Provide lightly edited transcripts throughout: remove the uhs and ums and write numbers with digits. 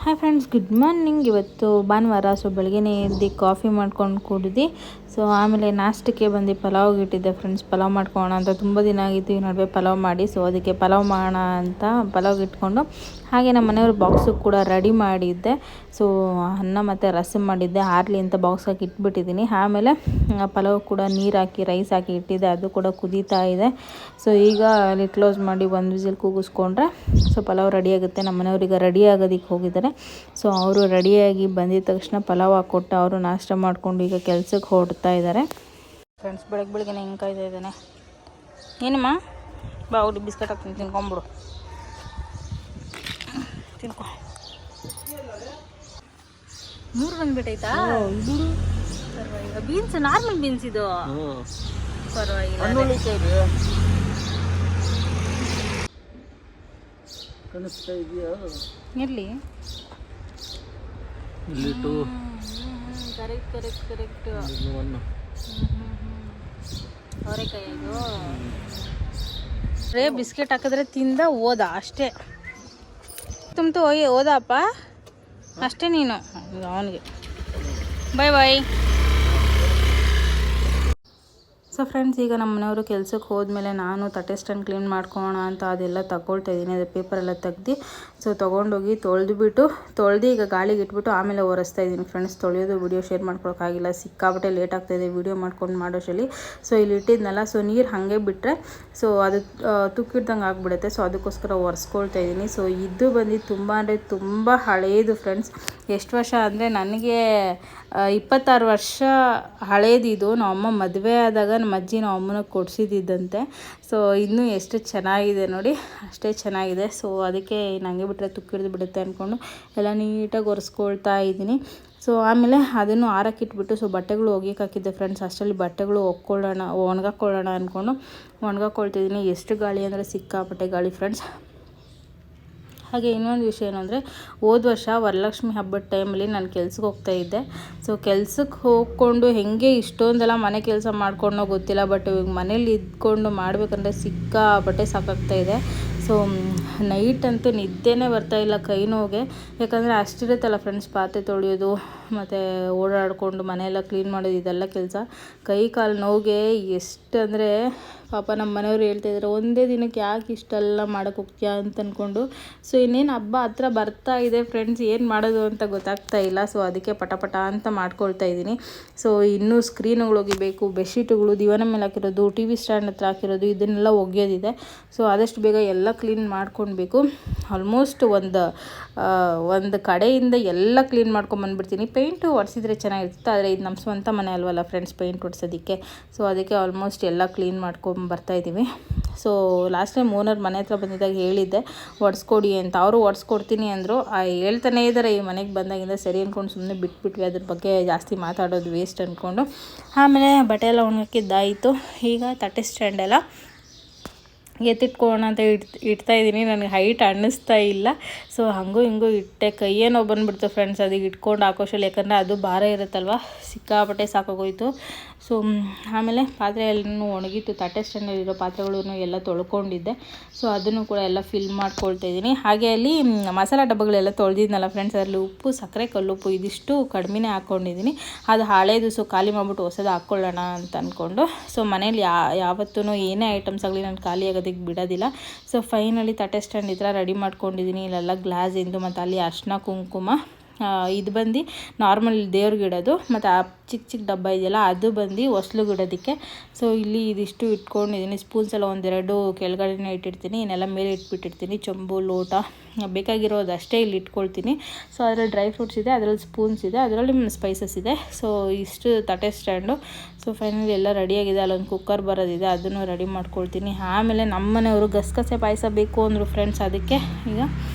Hi friends, good morning. ಇವತ್ತು ಭಾನುವಾರ, so ಬೆಳಗ್ಗೆನೇ ಎದ್ದು ಕಾಫಿ ಮಾಡ್ಕೊಂಡು ಕುಡಿದು ಸೊ ಆಮೇಲೆ ನಾಷ್ಟಕ್ಕೆ ಬಂದು ಪಲಾವ್ ಇಟ್ಟಿದ್ದೆ ಫ್ರೆಂಡ್ಸ್. ಪಲಾವ್ ಮಾಡ್ಕೊಳ್ಳೋಣ ಅಂತ ತುಂಬ ದಿನ ಆಗಿತ್ತು ಈ ನಡುವೆ ಪಲಾವ್ ಮಾಡಿ. ಸೊ ಅದಕ್ಕೆ ಪಲಾವ್ ಮಾಡೋಣ ಅಂತ ಪಲಾವ್ ಇಟ್ಕೊಂಡು ಹಾಗೆ ನಮ್ಮ ಮನೆಯವ್ರ ಬಾಕ್ಸು ಕೂಡ ರೆಡಿ ಮಾಡಿದ್ದೆ. ಸೊ ಅನ್ನ ಮತ್ತು ರಸಮ್ ಮಾಡಿದ್ದೆ, ಆರಲಿ ಅಂತ ಬಾಕ್ಸ್ ಹಾಕಿ ಇಟ್ಬಿಟ್ಟಿದ್ದೀನಿ. ಆಮೇಲೆ ಪಲಾವ್ ಕೂಡ ನೀರು ಹಾಕಿ ರೈಸ್ ಹಾಕಿ ಇಟ್ಟಿದ್ದೆ, ಅದು ಕೂಡ ಕುದೀತಾ ಇದೆ. ಸೊ ಈಗ ಲಿಡ್ ಕ್ಲೋಸ್ ಮಾಡಿ ಒಂದು ವಿಸಿಲ್ ಕೂಗಿಸ್ಕೊಂಡ್ರೆ ಸೊ ಪಲಾವ್ ರೆಡಿಯಾಗುತ್ತೆ. ನಮ್ಮ ಮನೆಯವ್ರಿಗೆ ರೆಡಿ ಆಗೋದಕ್ಕೆ ಹೋಗಿದ್ದಾರೆ. ಸೊ ಅವರು ರೆಡಿಯಾಗಿ ಬಂದಿದ ತಕ್ಷಣ ಪಲಾವ್ ಹಾಕ್ಕೊಟ್ಟು ಅವರು ನಾಷ್ಟ ಮಾಡಿಕೊಂಡು ಈಗ ಕೆಲ್ಸಕ್ಕೆ ಹೊರಡ್ತಾ ಇದ್ದಾರೆ. ಫ್ರೆಂಡ್ಸ್, ಬೆಳಗ್ಗೆ ಹೆಂಗೆ ಕಾಯ್ತಾ ಇದ್ದಾನೆ. ಏನಮ್ಮ ಬಾ, ಅವ್ರಿಗೆ ಬಿಸ್ಕೆಟ್ ಹಾಕ್ತೀನಿ, ತಿನ್ಕೊಂಬಿಡು, ತಿನ್ಕೊ. 3 ಬಂದ್ಬಿಟ್ಟೈತಾ? ಪರವಾಗಿಲ್ಲ. ಬೀನ್ಸ್ ನಾರ್ಮಲ್ ಬೀನ್ಸ್ ಇದು, ಪರವಾಗಿಲ್ಲ. ಕಾಣಿಸ್ತಾ ಇದೆಯಾ? ಇರಲಿ. ಕರೆಕ್ಟ್. ಅವರೆಕಾಯಿ ಇದು ರೇ ಬಿಸ್ಕೆಟ್ ಹಾಕಿದ್ರೆ ತಿಂದ ಹೋದ ಅಷ್ಟೇ. ತುಂಬ್ತು ಹೋದಪ್ಪ ಅಷ್ಟೇ. ನೀನು ಅವನಿಗೆ ಬಾಯ್ ಬಾಯ್. ಸೊ ಫ್ರೆಂಡ್ಸ್, ಈಗ ನಮ್ಮ ಮನೆಯವರು ಕೆಲ್ಸಕ್ಕೆ ಹೋದ್ಮೇಲೆ ನಾನು ತಟ್ಟೆ ಸ್ಟ್ಯಾಂಡ್ ಕ್ಲೀನ್ ಮಾಡ್ಕೊಳ್ಳೋಣ ಅಂತ ಅದೆಲ್ಲ ತಗೊಳ್ತಾ ಇದ್ದೀನಿ. ಅದು ಪೇಪರೆಲ್ಲ ತೆಗ್ದು ಸೊ ತೊಗೊಂಡೋಗಿ ತೊಳೆದು ಈಗ ಗಾಳಿಗೆ ಇಟ್ಬಿಟ್ಟು ಆಮೇಲೆ ಒರೆಸ್ತಾ ಇದ್ದೀನಿ ಫ್ರೆಂಡ್ಸ್. ತೊಳೆಯೋದು ವಿಡಿಯೋ ಶೇರ್ ಮಾಡ್ಕೊಳಕ್ಕಾಗಿಲ್ಲ, ಸಿಕ್ಕಾಬಿಟ್ಟೆ ಲೇಟ್ ಆಗ್ತಾಯಿದೆ ವಿಡಿಯೋ ಮಾಡ್ಕೊಂಡು ಮಾಡೋಷ್ಟರಲ್ಲಿ. ಸೊ ಇಲ್ಲಿ ಇಟ್ಟಿದ್ನಲ್ಲ, ಸೊ ನೀರು ಹಾಗೆ ಬಿಟ್ಟರೆ ಸೊ ಅದು ತುಕ್ಕಿಡ್ದಂಗೆ ಆಗಿಬಿಡುತ್ತೆ. ಸೊ ಅದಕ್ಕೋಸ್ಕರ ಒರೆಸ್ಕೊಳ್ತಾ ಇದ್ದೀನಿ. ಸೊ ಇದು ಬಂದು ತುಂಬ ಅಂದರೆ ತುಂಬ ಹಳೆಯದು ಫ್ರೆಂಡ್ಸ್. ಎಷ್ಟು ವರ್ಷ ಅಂದರೆ ನನಗೆ 26 ವರ್ಷ ಹಳೇದಿದು. ನಮ್ಮಮ್ಮ ಮದುವೆ ಆದಾಗ ನಮ್ಮ ಅಜ್ಜಿ ನಮ್ಮ ಅಮ್ಮನ ಕೊಡಿಸಿದ್ದಂತೆ. ಸೊ ಇನ್ನೂ ಎಷ್ಟು ಚೆನ್ನಾಗಿದೆ ನೋಡಿ, ಅಷ್ಟೇ ಚೆನ್ನಾಗಿದೆ. ಸೊ ಅದಕ್ಕೆ ನನಗೆ ಬಿಟ್ಟರೆ ತುಕ್ಕಿಡ್ದು ಬಿಡುತ್ತೆ ಅಂದ್ಕೊಂಡು ಎಲ್ಲ ನೀಟಾಗಿ ಒರೆಸ್ಕೊಳ್ತಾ ಇದ್ದೀನಿ. ಸೊ ಆಮೇಲೆ ಅದನ್ನು ಆರಕ್ಕಿಟ್ಬಿಟ್ಟು ಸೊ ಬಟ್ಟೆಗಳು ಒಗೆಯಕ್ಕೆ ಹಾಕಿದ್ದೆ ಫ್ರೆಂಡ್ಸ್. ಅಷ್ಟರಲ್ಲಿ ಬಟ್ಟೆಗಳು ಒಣಗಾಕೊಳ್ಳೋಣ ಅಂದ್ಕೊಂಡು ಒಣಗಾಕೊಳ್ತಿದ್ದೀನಿ. ಎಷ್ಟು ಗಾಳಿ ಅಂದರೆ ಸಿಕ್ಕಾಪಟ್ಟೆ ಗಾಳಿ ಫ್ರೆಂಡ್ಸ್. ಹಾಗೆ ಇನ್ನೊಂದು ವಿಷಯ ಏನು ಅಂದರೆ, ಹೋದ ವರ್ಷ ವರಲಕ್ಷ್ಮಿ ಹಬ್ಬದ ಟೈಮಲ್ಲಿ ನಾನು ಕೆಲ್ಸಕ್ಕೆ ಹೋಗ್ತಾಯಿದ್ದೆ. ಸೊ ಕೆಲ್ಸಕ್ಕೆ ಹೋಗ್ಕೊಂಡು ಹೆಂಗೆ ಇಷ್ಟೊಂದೆಲ್ಲ ಮನೆ ಕೆಲಸ ಮಾಡ್ಕೊಂಡೋ ಗೊತ್ತಿಲ್ಲ, ಬಟ್ ಇವಾಗ ಮನೇಲಿ ಇದ್ಕೊಂಡು ಮಾಡಬೇಕಂದ್ರೆ ಸಿಕ್ಕಾಪಟ್ಟೆ ಸಾಕಾಗ್ತಾಯಿದೆ. ಸೊ ನೈಟ್ ಅಂತೂ ನಿದ್ದೆನೇ ಬರ್ತಾಯಿಲ್ಲ, ಕೈ ನೋವಿಗೆ. ಯಾಕಂದರೆ ಅಷ್ಟಿರುತ್ತಲ್ಲ ಫ್ರೆಂಡ್ಸ್, ಪಾತ್ರೆ ತೊಳೆಯೋದು ಮತ್ತು ಓಡಾಡಿಕೊಂಡು ಮನೆಯೆಲ್ಲ ಕ್ಲೀನ್ ಮಾಡೋದು, ಇದೆಲ್ಲ ಕೆಲಸ. ಕೈ ಕಾಲು ನೋವಿಗೆ ಎಷ್ಟು ಅಂದರೆ ಪಾಪ ನಮ್ಮ ಮನೆಯವರು ಹೇಳ್ತಾಯಿದ್ದಾರೆ, ಒಂದೇ ದಿನಕ್ಕೆ ಯಾಕೆ ಇಷ್ಟೆಲ್ಲ ಮಾಡೋಕ್ಕೆ ಹೋಗ್ತೀಯಾ ಅಂತ ಅಂದ್ಕೊಂಡು. ಸೊ ಇನ್ನೇನು ಹಬ್ಬ ಹತ್ರ ಬರ್ತಾ ಇದೆ ಫ್ರೆಂಡ್ಸ್, ಏನು ಮಾಡೋದು ಅಂತ ಗೊತ್ತಾಗ್ತಾ ಇಲ್ಲ. ಸೊ ಅದಕ್ಕೆ ಪಟ ಅಂತ ಮಾಡ್ಕೊಳ್ತಾ ಇದ್ದೀನಿ. ಸೊ ಇನ್ನೂ ಸ್ಕ್ರೀನುಗಳು ಒಗಿಬೇಕು, ಬೆಡ್ಶೀಟುಗಳು, ದಿವಾನ ಮೇಲೆ ಹಾಕಿರೋದು, TV ಸ್ಟ್ಯಾಂಡ್ ಹತ್ರ ಹಾಕಿರೋದು, ಇದನ್ನೆಲ್ಲ ಒಗೆಯೋದಿದೆ. ಸೊ ಆದಷ್ಟು ಬೇಗ ಎಲ್ಲ ಕ್ಲೀನ್ ಮಾಡ್ಕೊಳ್ಬೇಕು. ಆಲ್ಮೋಸ್ಟ್ ಒಂದು ಕಡೆಯಿಂದ ಎಲ್ಲ ಕ್ಲೀನ್ ಮಾಡ್ಕೊಂಬಂದ್ಬಿಡ್ತೀನಿ. ಪೇಂಟು ಒರೆಸಿದ್ರೆ ಚೆನ್ನಾಗಿರ್ತಿತ್ತು, ಆದರೆ ಇದು ನಮ್ಮ ಸ್ವಂತ ಮನೆ ಅಲ್ವಲ್ಲ ಫ್ರೆಂಡ್ಸ್ ಪೇಂಟ್ ಹೊಡ್ಸೋದಕ್ಕೆ. ಸೊ ಅದಕ್ಕೆ ಆಲ್ಮೋಸ್ಟ್ ಎಲ್ಲ ಕ್ಲೀನ್ ಬರ್ತಾಯಿದ್ದೀವಿ. ಸೊ ಲಾಸ್ಟ್ ಟೈಮ್ ಓನರ್ ಮನೆ ಹತ್ರ ಬಂದಿದ್ದಾಗ ಹೇಳಿದ್ದೆ ಒರೆಸ್ಕೊಡಿ ಅಂತ. ಅವರು ಒರೆಸ್ಕೊಡ್ತೀನಿ ಅಂದರು. ಹೇಳ್ತಾನೇ ಇದ್ದಾರೆ ಈ ಮನೆಗೆ ಬಂದಾಗಿಂದ. ಸರಿ ಅಂದ್ಕೊಂಡು ಸುಮ್ಮನೆ ಬಿಟ್ಬಿಟ್ವಿ, ಅದ್ರ ಬಗ್ಗೆ ಜಾಸ್ತಿ ಮಾತಾಡೋದು ವೇಸ್ಟ್ ಅಂದ್ಕೊಂಡು. ಆಮೇಲೆ ಬಟ್ಟೆ ಎಲ್ಲ ಒಣಗಾಕಿದ್ದಾಯಿತು. ಈಗ ತಟ್ಟೆ ಸ್ಟ್ಯಾಂಡೆಲ್ಲ ಎತ್ತಿಟ್ಕೊಳ್ಳೋಣ ಅಂತ ಇಡ್ತಾಯಿದ್ದೀನಿ. ನನಗೆ ಹೈಟ್ ಅನ್ನಿಸ್ತಾ ಇಲ್ಲ. ಸೊ ಹಂಗೂ ಹಿಂಗೂ ಇಟ್ಟೆ, ಕೈಯೇ ನೋವು ಬಂದುಬಿಡ್ತು ಫ್ರೆಂಡ್ಸ್ ಅದಕ್ಕೆ ಇಟ್ಕೊಂಡು ಹಾಕೋಶಲ್ಲಿ. ಯಾಕಂದರೆ ಅದು ಭಾರ ಇರುತ್ತಲ್ವ, ಸಿಕ್ಕಾಪಟ್ಟೆ ಸಾಕಾಗೋಯ್ತು. ಸೊ ಆಮೇಲೆ ಪಾತ್ರೆ ಎಲ್ಲನೂ ಒಣಗಿತ್ತು. ತಟ್ಟೆ ಸ್ಟ್ಯಾಂಡಲ್ಲಿರೋ ಪಾತ್ರೆಗಳನ್ನು ಎಲ್ಲ ತೊಳ್ಕೊಂಡಿದ್ದೆ. ಸೊ ಅದನ್ನು ಕೂಡ ಎಲ್ಲ ಫಿಲ್ ಮಾಡ್ಕೊಳ್ತಾ ಇದ್ದೀನಿ. ಹಾಗೆ ಅಲ್ಲಿ ಮಸಾಲ ಡಬ್ಬಗಳೆಲ್ಲ ತೊಳೆದಿದ್ನಲ್ಲ ಫ್ರೆಂಡ್ಸ್, ಅದರಲ್ಲಿ ಉಪ್ಪು, ಸಕ್ಕರೆ, ಕಲ್ಲುಪ್ಪು ಇದಿಷ್ಟು ಕಡಿಮೆನೇ ಹಾಕ್ಕೊಂಡಿದ್ದೀನಿ. ಅದು ಹಳೇದು, ಸೊ ಖಾಲಿ ಮಾಡಿಬಿಟ್ಟು ಹೊಸದು ಹಾಕ್ಕೊಳ್ಳೋಣ ಅಂತ ಅಂದ್ಕೊಂಡು. ಸೊ ಮನೇಲಿ ಯಾವತ್ತೂ ಏನೇ ಐಟಮ್ಸ್ ಆಗಲಿ ನಾನು ಖಾಲಿ ಆಗೋದಕ್ಕೆ ಬಿಡೋದಿಲ್ಲ. ಸೊ ಫೈನಲಿ ತಟ್ಟೆ ಸ್ಟ್ಯಾಂಡ್ ಈ ಥರ ರೆಡಿ ಮಾಡ್ಕೊಂಡಿದ್ದೀನಿ. ಇಲ್ಲೆಲ್ಲ ಗ್ಲಾಸಿಂದು ಮತ್ತು ಅಲ್ಲಿ ಅರಿಶಿನ ಕುಂಕುಮ, ಇದು ಬಂದು ನಾರ್ಮಲ್ ದೇವ್ರಿಗೆ ಇಡೋದು, ಮತ್ತು ಆ ಚಿಕ್ಕ ಡಬ್ಬ ಇದೆಯಲ್ಲ ಅದು ಬಂದು ಹೊಸ್ಲಿಗೆ ಇಡೋದಕ್ಕೆ. ಸೊ ಇಲ್ಲಿ ಇದಿಷ್ಟು ಇಟ್ಕೊಂಡಿದ್ದೀನಿ. ಸ್ಪೂನ್ಸ್ ಎಲ್ಲ ಒಂದೆರಡು ಕೆಳಗಡೆನೇ ಇಟ್ಟಿರ್ತೀನಿ, ಇನ್ನೆಲ್ಲ ಮೇಲೆ ಇಟ್ಬಿಟ್ಟಿರ್ತೀನಿ. ಚೊಂಬು, ಲೋಟ ಬೇಕಾಗಿರೋದು ಅಷ್ಟೇ ಇಲ್ಲಿ ಇಟ್ಕೊಳ್ತೀನಿ. ಸೊ ಅದರಲ್ಲಿ ಡ್ರೈ ಫ್ರೂಟ್ಸ್ ಇದೆ, ಅದರಲ್ಲಿ ಸ್ಪೂನ್ಸ್ ಇದೆ, ಅದರಲ್ಲಿ ಸ್ಪೈಸಸ್ ಇದೆ. ಸೊ ಇಷ್ಟು ತಟ್ಟೆ ಸ್ಟ್ಯಾಂಡು. ಸೊ ಫೈನಲಿ ಎಲ್ಲ ರೆಡಿಯಾಗಿದೆ. ಅಲ್ಲೊಂದು ಕುಕ್ಕರ್ ಬರೋದಿದೆ, ಅದನ್ನು ರೆಡಿ ಮಾಡ್ಕೊಳ್ತೀನಿ. ಆಮೇಲೆ ನಮ್ಮ ಮನೆಯವರು ಗಸಗಸೆ ಪಾಯಸ ಬೇಕು ಅಂದರು ಫ್ರೆಂಡ್ಸ್. ಅದಕ್ಕೆ ಈಗ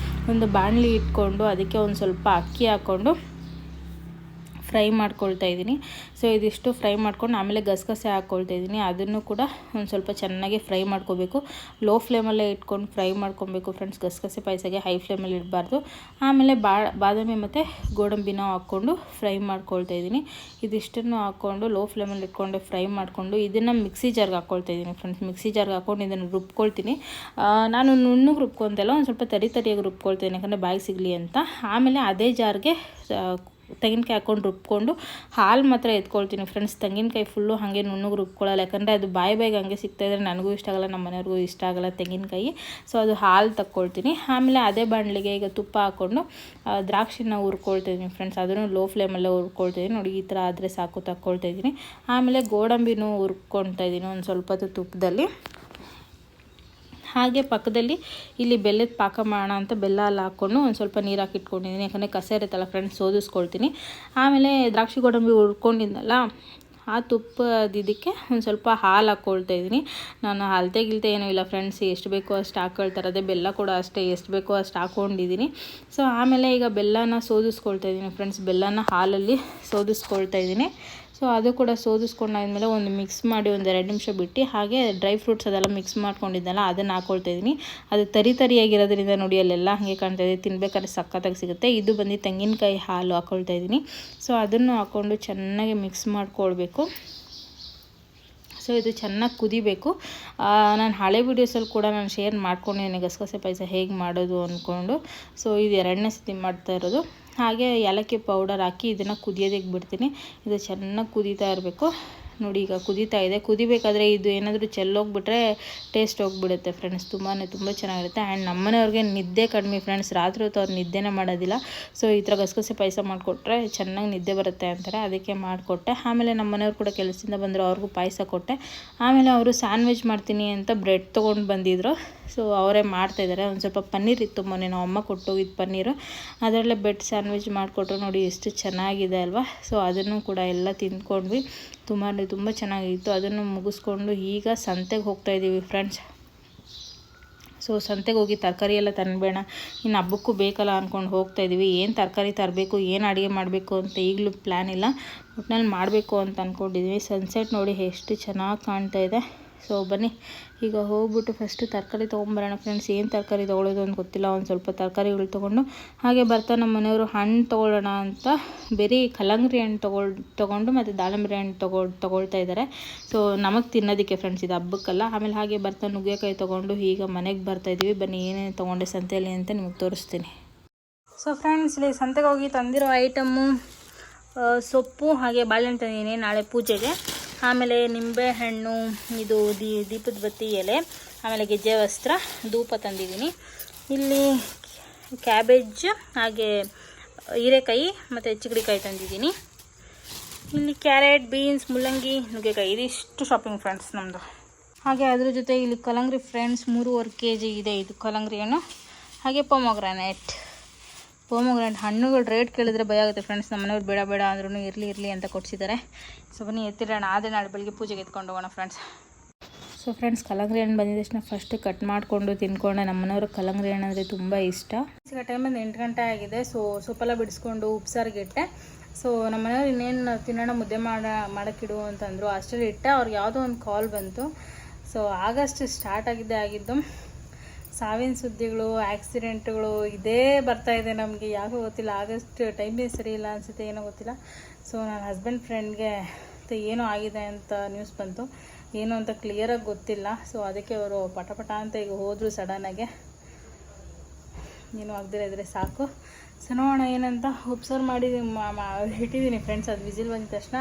ಒಂದು ಬಾಣಲಿ ಇಟ್ಕೊಂಡು ಅದಕ್ಕೆ ಒಂದು ಸ್ವಲ್ಪ ಅಕ್ಕಿ ಹಾಕ್ಕೊಂಡು ಫ್ರೈ ಮಾಡ್ಕೊಳ್ತಾ ಇದ್ದೀನಿ. ಸೊ ಇದಿಷ್ಟು ಫ್ರೈ ಮಾಡ್ಕೊಂಡು ಆಮೇಲೆ ಗಸಗಸೆ ಹಾಕ್ಕೊಳ್ತಾ ಇದ್ದೀನಿ. ಅದನ್ನು ಕೂಡ ಒಂದು ಸ್ವಲ್ಪ ಚೆನ್ನಾಗಿ ಫ್ರೈ ಮಾಡ್ಕೋಬೇಕು. ಲೋ ಫ್ಲೇಮಲ್ಲೇ ಇಟ್ಕೊಂಡು ಫ್ರೈ ಮಾಡ್ಕೊಬೇಕು ಫ್ರೆಂಡ್ಸ್. ಗಸಗಸೆ ಪಾಯಸಕ್ಕೆ ಹೈ ಫ್ಲೇಮಲ್ಲಿ ಇಡಬಾರ್ದು. ಆಮೇಲೆ ಬಾದಾಮಿ ಮತ್ತು ಗೋಡಂಬಿನ ಹಾಕ್ಕೊಂಡು ಫ್ರೈ ಮಾಡ್ಕೊಳ್ತಾ ಇದ್ದೀನಿ. ಇದಿಷ್ಟನ್ನು ಹಾಕ್ಕೊಂಡು ಲೋ ಫ್ಲೇಮಲ್ಲಿ ಇಟ್ಕೊಂಡು ಫ್ರೈ ಮಾಡಿಕೊಂಡು ಇದನ್ನು ಮಿಕ್ಸಿ ಜಾರ್ಗೆ ಹಾಕ್ಕೊಳ್ತಾ ಇದ್ದೀನಿ ಫ್ರೆಂಡ್ಸ್. ಮಿಕ್ಸಿ ಜಾರ್ಗೆ ಹಾಕ್ಕೊಂಡು ಇದನ್ನು ರುಬ್ಕೊಳ್ತೀನಿ. ನಾನು ನುಣ್ಣಗೆ ರುಬ್ಕೊತಲ್ಲ, ಒಂದು ಸ್ವಲ್ಪ ತರಿಯಾಗಿ ರುಬ್ಕೊಳ್ತೀನಿ, ಯಾಕಂದರೆ ಬಾಯಿಗೆ ಸಿಗಲಿ ಅಂತ. ಆಮೇಲೆ ಅದೇ ಜಾರ್ಗೆ ತೆಂಗಿನಕಾಯಿ ಹಾಕ್ಕೊಂಡು ರುಬ್ಕೊಂಡು ಹಾಲು ಮಾತ್ರ ಎತ್ಕೊಳ್ತೀನಿ ಫ್ರೆಂಡ್ಸ್. ತೆಂಗಿನಕಾಯಿ ಫುಲ್ಲು ಹಾಗೆ ನುಣ್ಣಗೆ ರುಬ್ಕೊಳ್ಳಲ್ಲ, ಯಾಕಂದರೆ ಅದು ಬಾಯಿಗೆ ಹಂಗೆ ಸಿಗ್ತಾಯಿದ್ರೆ ನನಗೂ ಇಷ್ಟ ಆಗಲ್ಲ, ನಮ್ಮ ಮನೆಯವ್ರಿಗೂ ಇಷ್ಟ ಆಗಲ್ಲ ತೆಂಗಿನಕಾಯಿ. ಸೊ ಅದು ಹಾಲು ತಕ್ಕೊಳ್ತೀನಿ. ಆಮೇಲೆ ಅದೇ ಬಾಣಲಿಗೆ ಈಗ ತುಪ್ಪ ಹಾಕ್ಕೊಂಡು ದ್ರಾಕ್ಷಿನ ಹುರ್ಕೊಳ್ತಿದ್ದೀನಿ ಫ್ರೆಂಡ್ಸ್. ಅದನ್ನು ಲೋ ಫ್ಲೇಮಲ್ಲೇ ಹುರ್ಕೊಳ್ತಿದ್ದೀನಿ. ನೋಡಿ ಈ ಥರ ಆದರೆ ಸಾಕು, ತಕ್ಕೊಳ್ತಾಯಿದ್ದೀನಿ. ಆಮೇಲೆ ಗೋಡಂಬಿನೂ ಹುರ್ಕೊಳ್ತಾ ಇದ್ದೀನಿ ಒಂದು ಸ್ವಲ್ಪ ಹೊತ್ತು ತುಪ್ಪದಲ್ಲಿ. ಹಾಗೆ ಪಕ್ಕದಲ್ಲಿ ಇಲ್ಲಿ ಬೆಲ್ಲದ ಪಾಕ ಮಾಡೋಣ ಅಂತ ಬೆಲ್ಲ ಎಲ್ಲ ಹಾಕ್ಕೊಂಡು ಒಂದು ಸ್ವಲ್ಪ ನೀರು ಹಾಕಿಟ್ಕೊಂಡಿದ್ದೀನಿ, ಯಾಕಂದರೆ ಕಸ ಇರುತ್ತಲ್ಲ ಫ್ರೆಂಡ್ಸ್, ಸೋದಿಸ್ಕೊಳ್ತೀನಿ. ಆಮೇಲೆ ದ್ರಾಕ್ಷಿ ಗೋಡಂಬಿ ಹುರ್ಕೊಂಡಿದ್ದಲ್ಲ, ಆ ತುಪ್ಪದಿದ್ದಕ್ಕೆ ಒಂದು ಸ್ವಲ್ಪ ಹಾಲು ಹಾಕ್ಕೊಳ್ತಾ ಇದ್ದೀನಿ. ನಾನು ಅಳತೆ ಗಿಲ್ತೆ ಏನೂ ಇಲ್ಲ ಫ್ರೆಂಡ್ಸ್, ಎಷ್ಟು ಬೇಕೋ ಅಷ್ಟು ಹಾಕ್ಕೊಳ್ತಾರೆ. ಅದೇ ಬೆಲ್ಲ ಕೂಡ ಅಷ್ಟೇ, ಎಷ್ಟು ಬೇಕೋ ಅಷ್ಟು ಹಾಕ್ಕೊಂಡಿದ್ದೀನಿ. ಸೊ ಆಮೇಲೆ ಈಗ ಬೆಲ್ಲನ ಸೋದಿಸ್ಕೊಳ್ತಾ ಇದ್ದೀನಿ ಫ್ರೆಂಡ್ಸ್. ಬೆಲ್ಲನ ಹಾಲಲ್ಲಿ ಸೋದಿಸ್ಕೊಳ್ತಾ ಇದ್ದೀನಿ. ಸೊ ಅದು ಕೂಡ ಸೋದಿಸ್ಕೊಂಡಾದ್ಮೇಲೆ ಒಂದು ಮಿಕ್ಸ್ ಮಾಡಿ ಒಂದು 2 ನಿಮಿಷ ಬಿಟ್ಟು, ಹಾಗೆ ಡ್ರೈ ಫ್ರೂಟ್ಸ್ ಅದೆಲ್ಲ ಮಿಕ್ಸ್ ಮಾಡ್ಕೊಂಡಿದ್ದೆನಲ್ಲ ಅದನ್ನು ಹಾಕ್ಕೊಳ್ತಾ ಇದ್ದೀನಿ. ಅದು ತರಿಯಾಗಿರೋದ್ರಿಂದ ನೋಡಿ ಅಲ್ಲೆಲ್ಲ ಹಾಗೆ ಕಾಣ್ತಾ ಇದೆ, ತಿನ್ಬೇಕಾದ್ರೆ ಸಖತ್ತಾಗಿ ಸಿಗುತ್ತೆ. ಇದು ಬಂದು ತೆಂಗಿನಕಾಯಿ ಹಾಲು ಹಾಕ್ಕೊಳ್ತಾ ಇದ್ದೀನಿ. ಸೊ ಅದನ್ನು ಹಾಕ್ಕೊಂಡು ಚೆನ್ನಾಗಿ ಮಿಕ್ಸ್ ಮಾಡ್ಕೊಳ್ಬೇಕು. ಸೊ ಇದು ಚೆನ್ನಾಗಿ ಕುದಿಬೇಕು. ನಾನು ಹಳೆ ವೀಡಿಯೋಸಲ್ಲಿ ಕೂಡ ನಾನು ಶೇರ್ ಮಾಡ್ಕೊಂಡಿದ್ದೀನಿ ಗಸಗಸೆ ಪಾಯಸ ಹೇಗೆ ಮಾಡೋದು ಅಂದ್ಕೊಂಡು. ಸೊ ಇದು 2ನೇ ಸತಿ ಮಾಡ್ತಾ ಇರೋದು. ಹಾಗೆ ಏಲಕ್ಕಿ ಪೌಡರ್ ಹಾಕಿ ಇದನ್ನು ಕುದಿಯೋದಕ್ಕೆ ಬಿಡ್ತೀನಿ. ಇದು ಚೆನ್ನಾಗಿ ಕುದೀತಾ ಇರಬೇಕು. ನೋಡಿ ಈಗ ಕುದೀತಾ ಇದೆ. ಕುದಿಬೇಕಾದ್ರೆ ಇದು ಏನಾದರೂ ಚೆಲ್ಲೋಗಿಬಿಟ್ರೆ ಟೇಸ್ಟ್ ಹೋಗಿಬಿಡುತ್ತೆ ಫ್ರೆಂಡ್ಸ್. ತುಂಬ ಚೆನ್ನಾಗಿರುತ್ತೆ. ಆ್ಯಂಡ್ ನಮ್ಮನೆಯವ್ರಿಗೆ ನಿದ್ದೆ ಕಡಿಮೆ ಫ್ರೆಂಡ್ಸ್, ರಾತ್ರಿ ಹೊತ್ತು ಅವ್ರು ನಿದ್ದೆನೇ ಮಾಡೋದಿಲ್ಲ. ಸೊ ಈ ಥರ ಗಸಗಸೆ ಪಾಯಸ ಮಾಡಿಕೊಟ್ರೆ ಚೆನ್ನಾಗಿ ನಿದ್ದೆ ಬರುತ್ತೆ ಅಂತಾರೆ, ಅದಕ್ಕೆ ಮಾಡಿಕೊಟ್ಟೆ. ಆಮೇಲೆ ನಮ್ಮ ಮನೆಯವ್ರು ಕೂಡ ಕೆಲಸದಿಂದ ಬಂದರು, ಅವ್ರಿಗೂ ಪಾಯಸ ಕೊಟ್ಟೆ. ಆಮೇಲೆ ಅವರು ಸ್ಯಾಂಡ್ವಿಚ್ ಮಾಡ್ತೀನಿ ಅಂತ ಬ್ರೆಡ್ ತೊಗೊಂಡು ಬಂದಿದ್ದರು. ಸೊ ಅವರೇ ಮಾಡ್ತಾಯಿದ್ದಾರೆ. ಒಂದು ಸ್ವಲ್ಪ ಪನ್ನೀರ್ ಇತ್ತು, ಮೊನ್ನೆ ನಾವು ಅಮ್ಮ ಕೊಟ್ಟೋಗಿದ್ದು ಪನ್ನೀರು, ಅದರಲ್ಲೇ ಬ್ರೆಡ್ ಸ್ಯಾಂಡ್ವಿಚ್ ಮಾಡಿಕೊಟ್ರು. ನೋಡಿ ಎಷ್ಟು ಚೆನ್ನಾಗಿದೆ ಅಲ್ವಾ. ಸೊ ಅದನ್ನು ಕೂಡ ಎಲ್ಲ ತಿಂದ್ಕೊಂಡ್ವಿ. ತುಂಬ ಚೆನ್ನಾಗಿತ್ತು. ಅದನ್ನು ಮುಗಿಸ್ಕೊಂಡು ಈಗ ಸಂತೆಗೆ ಹೋಗ್ತಾಯಿದ್ದೀವಿ ಫ್ರೆಂಡ್ಸ್. ಸೊ ಸಂತೆಗೆ ಹೋಗಿ ತರಕಾರಿ ಎಲ್ಲ ತಂದ್ಬೇಡ, ಇನ್ನು ಹಬ್ಬಕ್ಕೂ ಬೇಕಲ್ಲ ಅಂದ್ಕೊಂಡು ಹೋಗ್ತಾಯಿದ್ದೀವಿ. ಏನು ತರಕಾರಿ ತರಬೇಕು, ಏನು ಅಡುಗೆ ಮಾಡಬೇಕು ಅಂತ ಈಗಲೂ ಪ್ಲ್ಯಾನ್ ಇಲ್ಲ, ಒಟ್ಟಿನಲ್ಲಿ ಮಾಡಬೇಕು ಅಂತ ಅಂದ್ಕೊಂಡಿದ್ವಿ. ಸನ್ಸೆಟ್ ನೋಡಿ ಎಷ್ಟು ಚೆನ್ನಾಗಿ ಕಾಣ್ತಾ ಇದೆ. ಸೊ ಬನ್ನಿ ಈಗ ಹೋಗ್ಬಿಟ್ಟು ಫಸ್ಟು ತರಕಾರಿ ತೊಗೊಂಬರೋಣ ಫ್ರೆಂಡ್ಸ್. ಏನು ತರಕಾರಿ ತೊಗೊಳ್ಳೋದು ಅಂತ ಗೊತ್ತಿಲ್ಲ. ಒಂದು ಸ್ವಲ್ಪ ತರಕಾರಿಗಳು ತೊಗೊಂಡು ಹಾಗೆ ಬರ್ತಾ ನಮ್ಮ ಮನೆಯವರು ಹಣ್ಣು ತೊಗೊಳ್ಳೋಣ ಅಂತ ಬರೀ ಕಲ್ಲಂಗಡಿ ಹಣ್ಣು ತೊಗೊಂಡು ಮತ್ತು ದಾಳಿಂಬೆ ಹಣ್ಣು ತೊಗೊಳ್ತಾ ಇದ್ದಾರೆ. ಸೊ ನಮಗೆ ತಿನ್ನೋದಕ್ಕೆ ಫ್ರೆಂಡ್ಸ್, ಇದು ಹಬ್ಬಕ್ಕಲ್ಲ. ಆಮೇಲೆ ಹಾಗೆ ಬರ್ತಾ ನುಗ್ಗೆಕಾಯಿ ತೊಗೊಂಡು ಈಗ ಮನೆಗೆ ಬರ್ತಾಯಿದ್ದೀವಿ. ಬನ್ನಿ ಏನೇನು ತೊಗೊಂಡೆ ಸಂತೆಯಲ್ಲಿ ಅಂತ ನಿಮಗೆ ತೋರಿಸ್ತೀನಿ. ಸೊ ಫ್ರೆಂಡ್ಸ್, ಇಲ್ಲಿ ಸಂತೆಗೆ ಹೋಗಿ ತಂದಿರೋ ಐಟಮ್ಮು ಸೊಪ್ಪು ಹಾಗೆ ಬಾಳೆಹಣ್ಣು ತಂದಿದ್ದೀನಿ ನಾಳೆ ಪೂಜೆಗೆ. ಆಮೇಲೆ ನಿಂಬೆಹಣ್ಣು, ಇದು ದೀಪದ ಬತ್ತಿ ಎಲೆ, ಆಮೇಲೆ ಗೆಜ್ಜೆ ವಸ್ತ್ರ, ಧೂಪ ತಂದಿದ್ದೀನಿ. ಇಲ್ಲಿ ಕ್ಯಾಬೇಜ್ ಹಾಗೆ ಹೀರೆಕಾಯಿ ಮತ್ತು ಚಿಗಡಿಕಾಯಿ ತಂದಿದ್ದೀನಿ. ಇಲ್ಲಿ ಕ್ಯಾರೆಟ್, ಬೀನ್ಸ್, ಮುಲ್ಲಂಗಿ, ನುಗ್ಗೆಕಾಯಿ, ಇದಿಷ್ಟು ಶಾಪಿಂಗ್ ಫ್ರೆಂಡ್ಸ್ ನಮ್ಮದು. ಹಾಗೆ ಅದ್ರ ಜೊತೆ ಇಲ್ಲಿ ಕಲ್ಲಂಗಡಿ ಫ್ರೆಂಡ್ಸ್ 3.5 kg ಇದೆ ಇದು ಕಲ್ಲಂಗಡಿ ಹಣ್ಣು. ಹಾಗೆ ಪೊಮೊಗ್ರಾನೇಟ್ ಹಣ್ಣುಗಳು ರೇಟ್ ಕೇಳಿದ್ರೆ ಭಯ ಆಗುತ್ತೆ ಫ್ರೆಂಡ್ಸ್. ನಮ್ಮ ಮನೆಯವ್ರು ಬೇಡ ಅಂದ್ರೂ ಇರಲಿ ಅಂತ ಕೊಡಿಸಿದ್ದಾರೆ. ಸೊ ಬನ್ನಿ ಎತ್ತಿಡೋಣ, ಆದರೆ ನಾಳೆ ಬೆಳಿಗ್ಗೆ ಪೂಜೆಗೆ ಎತ್ಕೊಂಡು ಹೋಗೋಣ ಫ್ರೆಂಡ್ಸ್. ಸೊ ಫ್ರೆಂಡ್ಸ್, ಕಲ್ಲಂಗಡಿ ಹಣ್ಣು ಬಂದಿದ ತಕ್ಷಣ ಫಸ್ಟ್ ಕಟ್ ಮಾಡಿಕೊಂಡು ತಿನ್ಕೊಂಡೆ. ನಮ್ಮ ಮನೆಯವ್ರಿಗೆ ಕಲ್ಲಂಗಡಿ ಹಣ್ಣು ಅಂದರೆ ತುಂಬ ಇಷ್ಟ. ಈಗ ಟೈಮ್ ಬಂದು 8 ಗಂಟೆ ಆಗಿದೆ. ಸೊ ಸೊಪ್ಪೆಲ್ಲ ಬಿಡಿಸ್ಕೊಂಡು ಉಪ್ಸಾರಿಗೆ ಇಟ್ಟೆ. ಸೊ ನಮ್ಮ ಮನೆಯವ್ರು ಇನ್ನೇನು ತಿನ್ನೋಣ ಮುದ್ದೆ ಮಾಡೋಕ್ಕಿಡು ಅಂತಂದರು. ಅಷ್ಟರಲ್ಲಿ ಇಟ್ಟೆ. ಅವ್ರಿಗೆ ಯಾವುದೋ ಒಂದು ಕಾಲ್ ಬಂತು. ಸೊ ಆಗಸ್ಟ್ ಸ್ಟಾರ್ಟ್ ಆಗಿದ್ದು ಸಾವಿನ ಸುದ್ದಿಗಳು, ಆಕ್ಸಿಡೆಂಟ್ಗಳು ಇದೇ ಬರ್ತಾಯಿದೆ ನಮಗೆ. ಯಾಕೋ ಗೊತ್ತಿಲ್ಲ, ಆಗಸ್ಟ್ ಟೈಮೇ ಸರಿ ಇಲ್ಲ ಅನಿಸುತ್ತೆ, ಏನೋ ಗೊತ್ತಿಲ್ಲ. ಸೊ ನನ್ನ ಹಸ್ಬೆಂಡ್ ಫ್ರೆಂಡ್ಗೆ ಏನೋ ಆಗಿದೆ ಅಂತ ನ್ಯೂಸ್ ಬಂತು, ಏನು ಅಂತ ಕ್ಲಿಯರಾಗಿ ಗೊತ್ತಿಲ್ಲ. ಸೊ ಅದಕ್ಕೆ ಅವರು ಪಟ ಅಂತ ಈಗ ಹೋದರು ಸಡನ್ನಾಗೆ. ಏನೂ ಆಗದಿರ ಇದ್ರೆ ಸಾಕು. ಸೊ ನೋಡೋಣ ಏನಂತ ಉಪ್ಸಾರು ಮಾಡಿ ಇಟ್ಟಿದ್ದೀನಿ ಫ್ರೆಂಡ್ಸ್. ಅದು ವಿಸಿಲ್ ಬಂದ ತಕ್ಷಣ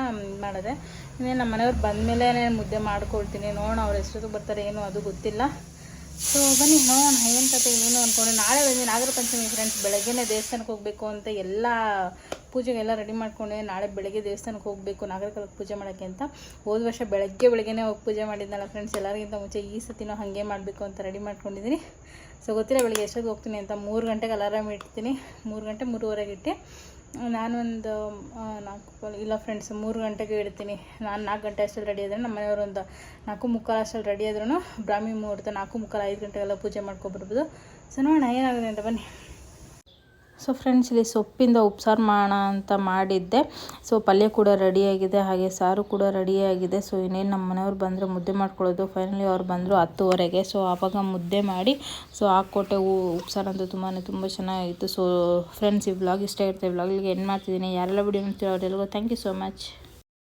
ಮಾಡಿದೆ. ಇನ್ನೇನು ನಮ್ಮ ಮನೆಯವ್ರು ಬಂದಮೇಲೆ ಮುದ್ದೆ ಮಾಡ್ಕೊಳ್ತೀನಿ. ನೋಡೋಣ ಅವ್ರು ಎಷ್ಟೊತ್ತಿಗೆ ಬರ್ತಾರೆ ಏನು ಅದು ಗೊತ್ತಿಲ್ಲ. ಸೊ ಬನ್ನಿ ನೋಡೋಣ ಏನು ಕತೆ ಏನು ಅಂದ್ಕೊಂಡು. ನಾಳೆ ಬಂದು ನಾಗರ ಪಂಚಮಿ ಫ್ರೆಂಡ್ಸ್, ಬೆಳಗ್ಗೆನೇ ದೇವಸ್ಥಾನಕ್ಕೆ ಹೋಗಬೇಕು ಅಂತ ಎಲ್ಲ ಪೂಜೆಗೆಲ್ಲ ರೆಡಿ ಮಾಡ್ಕೊಂಡೆ. ನಾಳೆ ಬೆಳಗ್ಗೆ ದೇವಸ್ಥಾನಕ್ಕೆ ಹೋಗಬೇಕು ನಾಗರಕಲಕ್ಕೆ ಪೂಜೆ ಮಾಡೋಕ್ಕೆ ಅಂತ. ಹೋದ ವರ್ಷ ಬೆಳಗ್ಗೆನೇ ಹೋಗಿ ಪೂಜೆ ಮಾಡಿದ್ನಲ್ಲ ಫ್ರೆಂಡ್ಸ್, ಎಲ್ಲರಿಗಿಂತ ಮುಂಚೆ. ಈ ಸತಿನೂ ಹಾಗೆ ಮಾಡಬೇಕು ಅಂತ ರೆಡಿ ಮಾಡ್ಕೊಂಡಿದ್ದೀನಿ. ಸೊ ಗೊತ್ತಿಲ್ಲ ಬೆಳಗ್ಗೆ ಎಷ್ಟೊತ್ತಿಗೆ ಹೋಗ್ತೀನಿ ಅಂತ. 3 ಗಂಟೆಗೆ ಅಲಾರಾಮ್ ಇಡ್ತೀನಿ. 3 ಗಂಟೆ 3:30 ಇಟ್ಟು ನಾನೊಂದು 4 ಇಲ್ಲ ಫ್ರೆಂಡ್ಸ್ 3 ಗಂಟೆಗೆ ಇಡ್ತೀನಿ. ನಾನು 4 ಗಂಟೆ ಅಷ್ಟಲ್ಲಿ ರೆಡಿ ಆದ್ರೆ, ನಮ್ಮ ಮನೆಯವರು ಒಂದು 4:45 ಅಷ್ಟಲ್ಲಿ ರೆಡಿ ಆದ್ರೂ ಬ್ರಾಹ್ಮಿ ಮುಹೂರ್ತ 4:45 5 ಗಂಟೆಗೆಲ್ಲ ಪೂಜೆ ಮಾಡ್ಕೊಬರ್ಬೋದು. ಸೊ ನೋಡೋಣ ಏನಾಗುತ್ತೆ ಅಂತ ಬನ್ನಿ. ಸೊ ಫ್ರೆಂಡ್ಸ್, ಇಲ್ಲಿ ಸೊಪ್ಪಿಂದ ಉಪ್ಸಾರು ಮಾಡೋಣ ಅಂತ ಮಾಡಿದ್ದೆ. ಸೊ ಪಲ್ಯ ಕೂಡ ರೆಡಿಯಾಗಿದೆ, ಹಾಗೆ ಸಾರು ಕೂಡ ರೆಡಿಯಾಗಿದೆ. ಸೊ ಇನ್ನೇನು ನಮ್ಮ ಮನೆಯವ್ರು ಬಂದರೆ ಮುದ್ದೆ ಮಾಡ್ಕೊಳ್ಳೋದು. ಫೈನಲಿ ಅವ್ರು ಬಂದರು 10:30ಗೆ. ಸೊ ಆವಾಗ ಮುದ್ದೆ ಮಾಡಿ ಸೊ ಹಾಕ್ಕೊಟ್ಟೆ. ಉಪ್ಸಾರು ಅಂತೂ ತುಂಬ ಚೆನ್ನಾಗಿತ್ತು. ಸೊ ಫ್ರೆಂಡ್ಸ್, ಈ ವ್ಲಾಗ್ ಇಷ್ಟ ಇರುತ್ತೆ. ವ್ಲಾಗಿಗೆ ಎಂಡ್ ಮಾಡ್ತಿದ್ದೀನಿ. ಯಾರೆಲ್ಲ ವಿಡಿಯೋ ನೋಡ್ತೀರೋ ಅವರೆಲ್ಲರಿಗೂ ಥ್ಯಾಂಕ್ ಯು ಸೋ ಮಚ್.